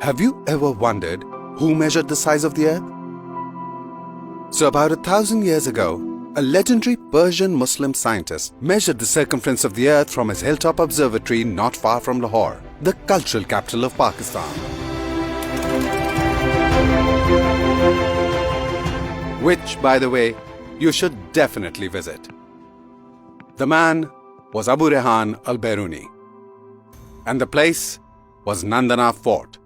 Have you ever wondered who measured the size of the Earth? So about 1,000 years ago, a legendary Persian Muslim scientist measured the circumference of the Earth from his hilltop observatory not far from Lahore, the cultural capital of Pakistan. Which, by the way, you should definitely visit. The man was Abu Rehan al-Biruni, and the place was Nandana Fort.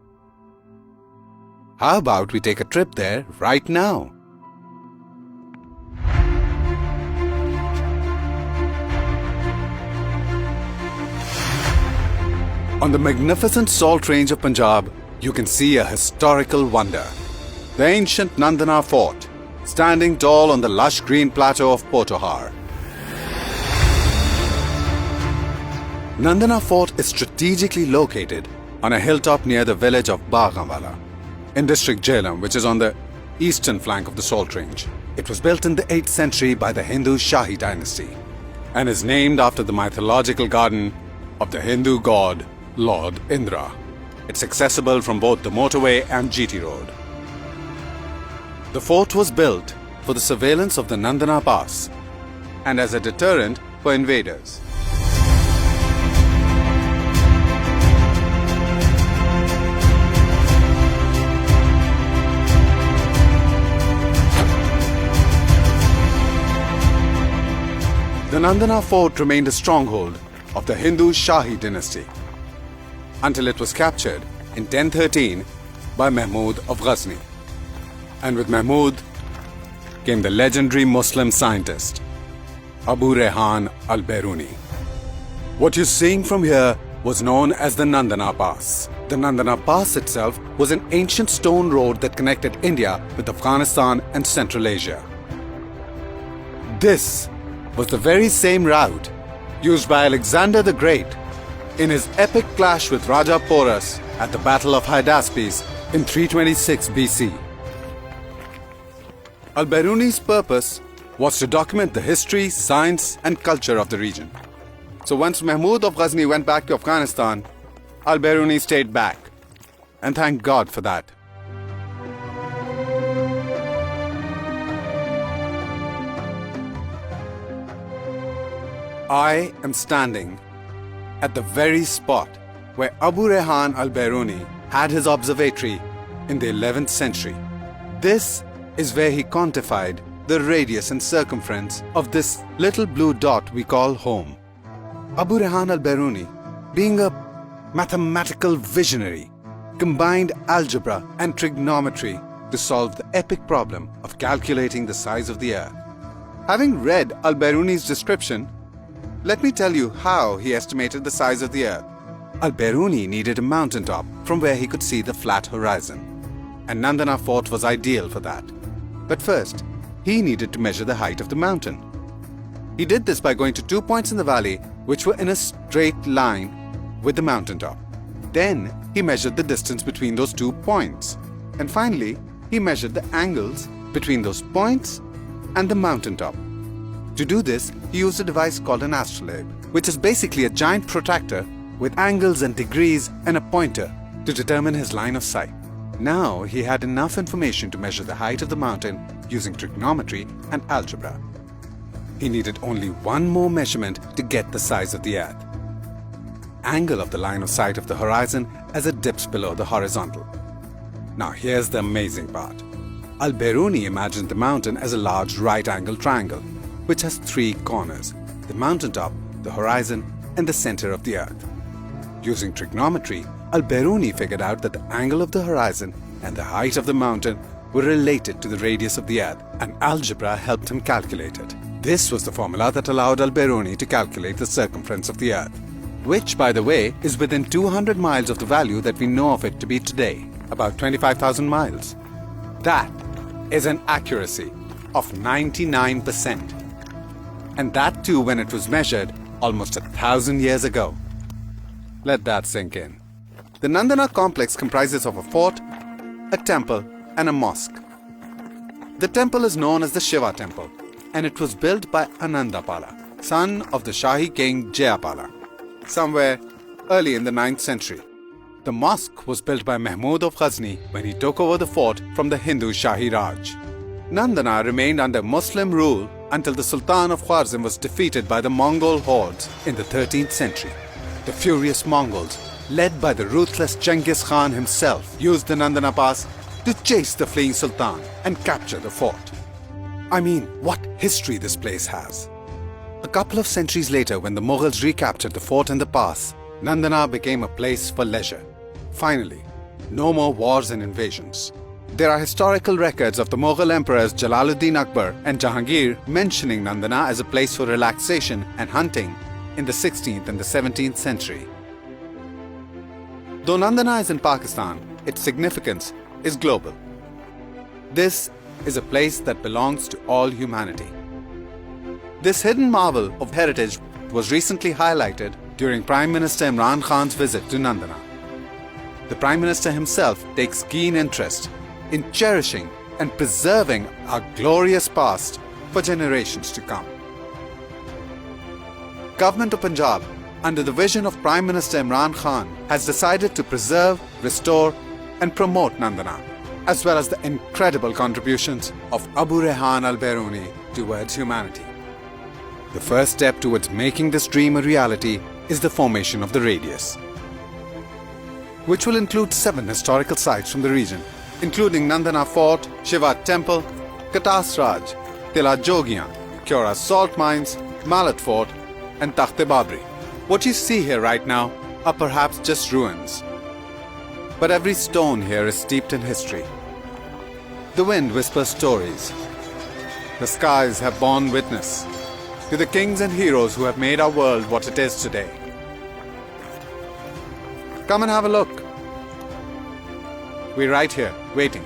How about we take a trip there right now? On the magnificent salt range of Punjab, you can see a historical wonder. The ancient Nandana Fort, standing tall on the lush green plateau of Potohar. Nandana Fort is strategically located on a hilltop near the village of Baghanwala, in district Jhelum, which is on the eastern flank of the Salt Range. It was built in the 8th century by the Hindu Shahi dynasty and is named after the mythological garden of the Hindu god Lord Indra. It's accessible from both the motorway and GT road. The fort was built for the surveillance of the Nandana Pass and as a deterrent for invaders. The Nandana Fort remained a stronghold of the Hindu Shahi dynasty until it was captured in 1013 by Mahmud of Ghazni. And with Mahmud came the legendary Muslim scientist Abu Rehan al-Biruni. What you're seeing from here was known as the Nandana Pass. The Nandana Pass itself was an ancient stone road that connected India with Afghanistan and Central Asia. This was the very same route used by Alexander the Great in his epic clash with Raja Porus at the Battle of Hydaspes in 326 BC. Al-Biruni's purpose was to document the history, science and culture of the region. So once Mahmud of Ghazni went back to Afghanistan, Al-Biruni stayed back. And thank God for that. I am standing at the very spot where Abu Rehan al-Biruni had his observatory in the 11th century. This is where he quantified the radius and circumference of this little blue dot we call home. Abu Rehan al-Biruni, being a mathematical visionary, combined algebra and trigonometry to solve the epic problem of calculating the size of the Earth. Having read al-Biruni's description, let me tell you how he estimated the size of the Earth. Al-Biruni needed a mountaintop from where he could see the flat horizon, and Nandana Fort was ideal for that. But first, he needed to measure the height of the mountain. He did this by going to 2 points in the valley which were in a straight line with the mountaintop. Then he measured the distance between those 2 points. And finally, he measured the angles between those points and the mountaintop. To do this, he used a device called an astrolabe, which is basically a giant protractor with angles and degrees and a pointer to determine his line of sight. Now he had enough information to measure the height of the mountain using trigonometry and algebra. He needed only one more measurement to get the size of the Earth. Angle of the line of sight of the horizon as it dips below the horizontal. Now here's the amazing part. Al-Biruni imagined the mountain as a large right-angled triangle, which has 3 corners: the mountaintop, the horizon, and the center of the Earth. Using trigonometry, Al-Biruni figured out that the angle of the horizon and the height of the mountain were related to the radius of the Earth, and algebra helped him calculate it. This was the formula that allowed Al-Biruni to calculate the circumference of the Earth, which, by the way, is within 200 miles of the value that we know of it to be today, about 25,000 miles. That is an accuracy of 99%. And that too when it was measured almost 1,000 years ago. Let that sink in. The Nandana complex comprises of a fort, a temple, and a mosque. The temple is known as the Shiva Temple, and it was built by Anandapala, son of the Shahi king Jayapala, somewhere early in the 9th century. The mosque was built by Mahmud of Ghazni when he took over the fort from the Hindu Shahi Raj. Nandana remained under Muslim rule until the Sultan of Khwarizm was defeated by the Mongol hordes in the 13th century. The furious Mongols, led by the ruthless Genghis Khan himself, used the Nandana Pass to chase the fleeing Sultan and capture the fort. I mean, what history this place has. A couple of centuries later, when the Mughals recaptured the fort and the pass, Nandana became a place for leisure. Finally, no more wars and invasions. There are historical records of the Mughal emperors Jalaluddin Akbar and Jahangir mentioning Nandana as a place for relaxation and hunting in the 16th and the 17th century. Though Nandana is in Pakistan, its significance is global. This is a place that belongs to all humanity. This hidden marvel of heritage was recently highlighted during Prime Minister Imran Khan's visit to Nandana. The Prime Minister himself takes keen interest in cherishing and preserving our glorious past for generations to come. Government of Punjab, under the vision of Prime Minister Imran Khan, has decided to preserve, restore and promote Nandana, as well as the incredible contributions of Abu Rehan al-Biruni towards humanity. The first step towards making this dream a reality is the formation of the radius, which will include 7 historical sites from the region, including Nandana Fort, Shiva Temple, Katas Raj, Tila Jogiyan, Kyora Salt Mines, Malat Fort and Takht-e-Babri. What you see here right now are perhaps just ruins, but every stone here is steeped in history. The wind whispers stories. The skies have borne witness to the kings and heroes who have made our world what it is today. Come and have a look. We're right here, waiting.